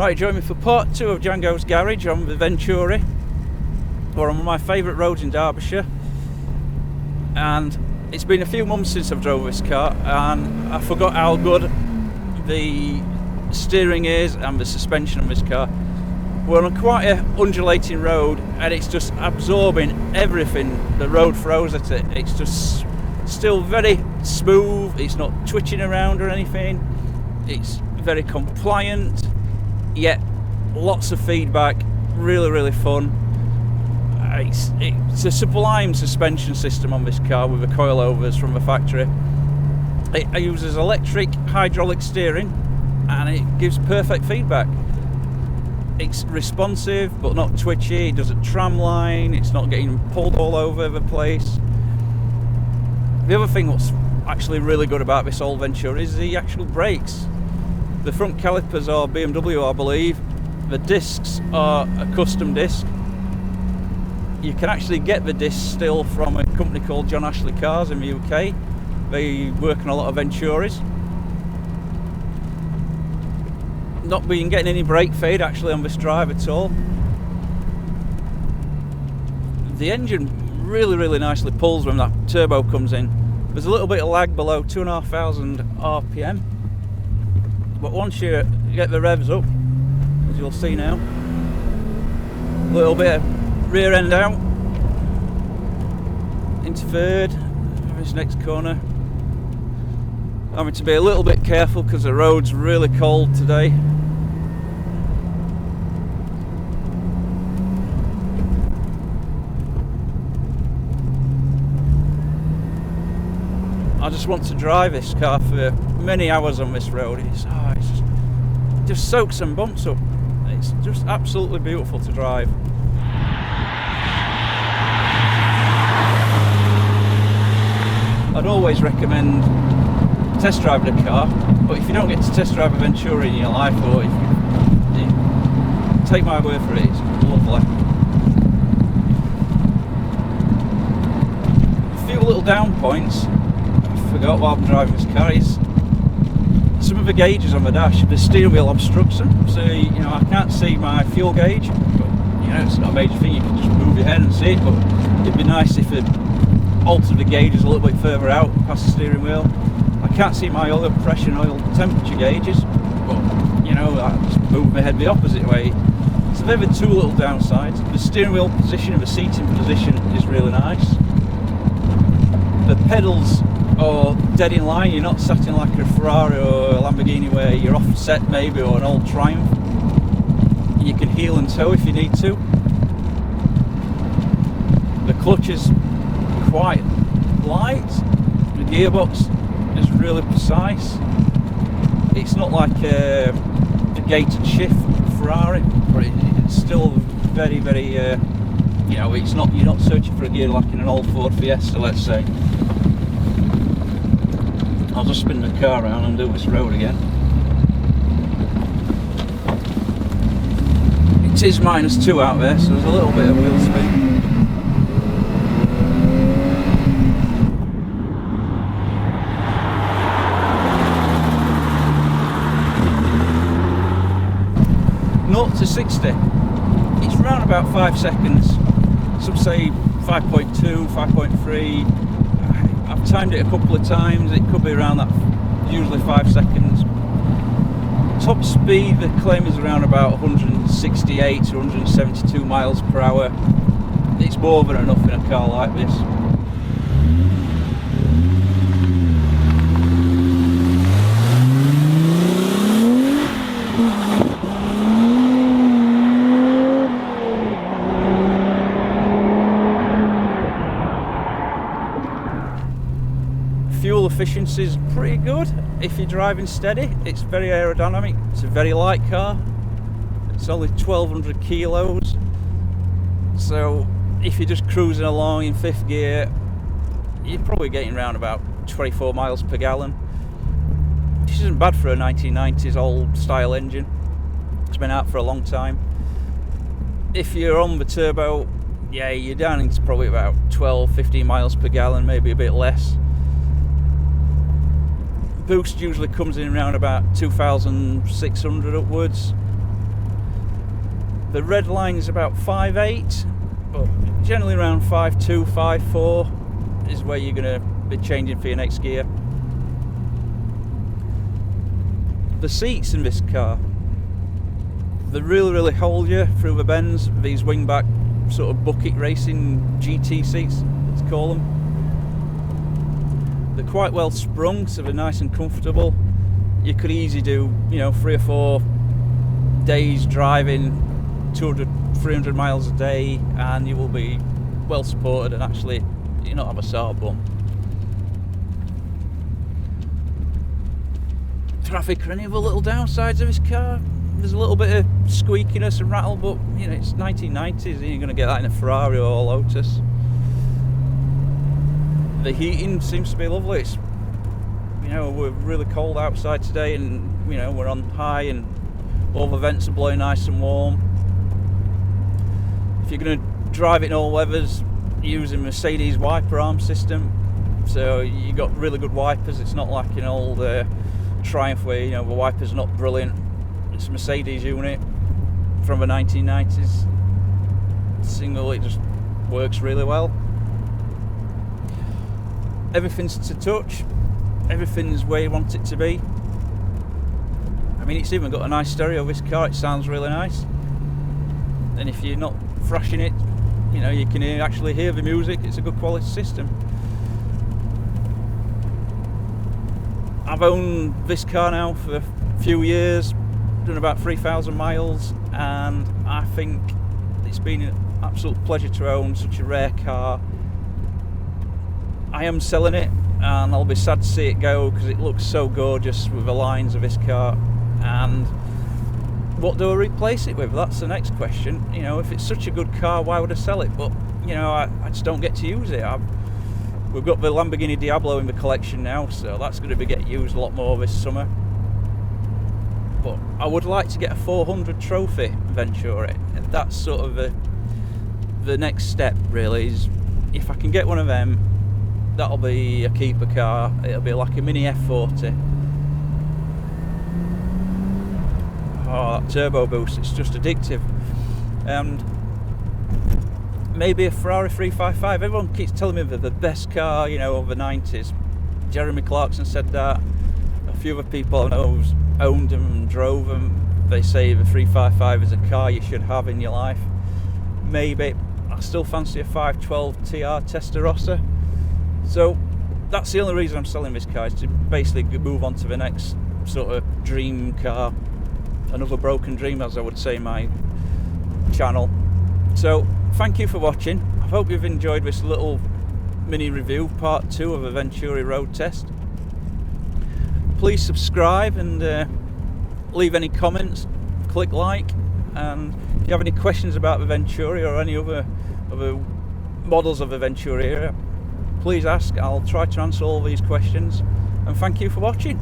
Right, join me for part 2 of Django's Garage on the Venturi, or on one of my favourite roads in Derbyshire. And it's been a few months since I've drove this car, and I forgot how good the steering is and the suspension on this car. We're on quite a undulating road, and it's just absorbing everything the road throws at it. It's just still very smooth, it's not twitching around or anything, it's very compliant, yet lots of feedback, really fun. It's a sublime suspension system on this car with the coilovers from the factory. It uses electric hydraulic steering and it gives perfect feedback. It's responsive but not twitchy, it doesn't tramline, it's not getting pulled all over the place. The other thing what's actually really good about this old Venturi is the actual brakes. The front calipers are BMW, I believe. The discs are a custom disc. You can actually get the discs still from a company called John Ashley Cars in the UK. They work on a lot of Venturis. Not been getting any brake fade actually on this drive at all. The engine really nicely pulls when that turbo comes in. There's a little bit of lag below 2,500 RPM, but once you get the revs up, as you'll see now, a little bit of rear end out into third, this next corner. Having to be a little bit careful because the road's really cold today. I just want to drive this car for many hours on this road. It just soaks and bumps up. It's just absolutely beautiful to drive. I'd always recommend test driving a car, but if you don't get to test drive a Venturi in your life, or if you take my word for it, it's lovely. A few little down points I forgot while I'm driving this car is some of the gauges on the dash. The steering wheel obstructs them, so I can't see my fuel gauge, but it's not a major thing, you can just move your head and see it, but it'd be nice if it altered the gauges a little bit further out past the steering wheel. I can't see my oil pressure and oil temperature gauges, but I just move my head the opposite way. So they're the two little downsides. The steering wheel position and the seating position is really nice. The pedals are dead in line, you're not sat in like a Ferrari or a Lamborghini where you're offset maybe, or an old Triumph. You can heel and toe if you need to. The clutch is quite light, the gearbox is really precise. It's not like a gated shift Ferrari, but it's still very it's not, you're not searching for a gear like in an old Ford Fiesta, let's say. I'll just spin the car around and do this road again. It is -2 out there, so there's a little bit of wheel spin. To 60, it's around about 5 seconds. Some say 5.2, 5.3. I've timed it a couple of times, it could be around that, usually 5 seconds. Top speed, the claim is around about 168 to 172 miles per hour. It's more than enough in a car like this. Fuel efficiency is pretty good if you're driving steady. It's very aerodynamic, it's a very light car, it's only 1200 kilos, so if you're just cruising along in 5th gear, you're probably getting around about 24 miles per gallon, which isn't bad for a 1990s old style engine. It's been out for a long time. If you're on the turbo, yeah, you're down into probably about 12-15 miles per gallon, maybe a bit less. Boost usually comes in around about 2,600 upwards. The red line is about 5.8, but generally around 5.2, 5.4 is where you're going to be changing for your next gear. The seats in this car, they really hold you through the bends. These wingback sort of bucket racing GT seats, let's call them. They're quite well sprung, so they're nice and comfortable. You could easily do, 3 or 4 days driving 200, 300 miles a day, and you will be well supported and actually you not have a sore bum. Traffic or any of the little downsides of this car? There's a little bit of squeakiness and rattle, but it's 1990s, and you're going to get that in a Ferrari or a Lotus. The heating seems to be lovely. It's, we're really cold outside today, and we're on high, and all the vents are blowing nice and warm. If you're going to drive it in all weathers, using Mercedes wiper arm system, so you got really good wipers. It's not like an old Triumph where the wiper's not brilliant. It's a Mercedes unit from the 1990s. Single, it just works really well. Everything's to touch. Everything's where you want it to be. I mean, it's even got a nice stereo, this car. It sounds really nice. And if you're not thrashing it, you can actually hear the music. It's a good quality system. I've owned this car now for a few years, done about 3,000 miles, and I think it's been an absolute pleasure to own such a rare car. I am selling it, and I'll be sad to see it go because it looks so gorgeous with the lines of this car. And what do I replace it with? That's the next question. If it's such a good car, why would I sell it? But I just don't get to use it. We've got the Lamborghini Diablo in the collection now, so that's going to be getting used a lot more this summer. But I would like to get a 400 trophy Venturi. That's sort of the next step, really. Is if I can get one of them, that'll be a keeper car. It'll be like a mini F40. Oh, that turbo boost, it's just addictive. And maybe a Ferrari 355. Everyone keeps telling me they're the best car, of the 90s. Jeremy Clarkson said that. A few other people I know who's owned them and drove them, they say the 355 is a car you should have in your life. Maybe. I still fancy a 512 TR Testarossa. So that's the only reason I'm selling this car, is to basically move on to the next sort of dream car. Another broken dream, as I would say in my channel. So thank you for watching. I hope you've enjoyed this little mini review, part 2 of a Venturi road test. Please subscribe and leave any comments, click like, and if you have any questions about the Venturi or any other models of the Venturi, please ask. I'll try to answer all these questions, and thank you for watching.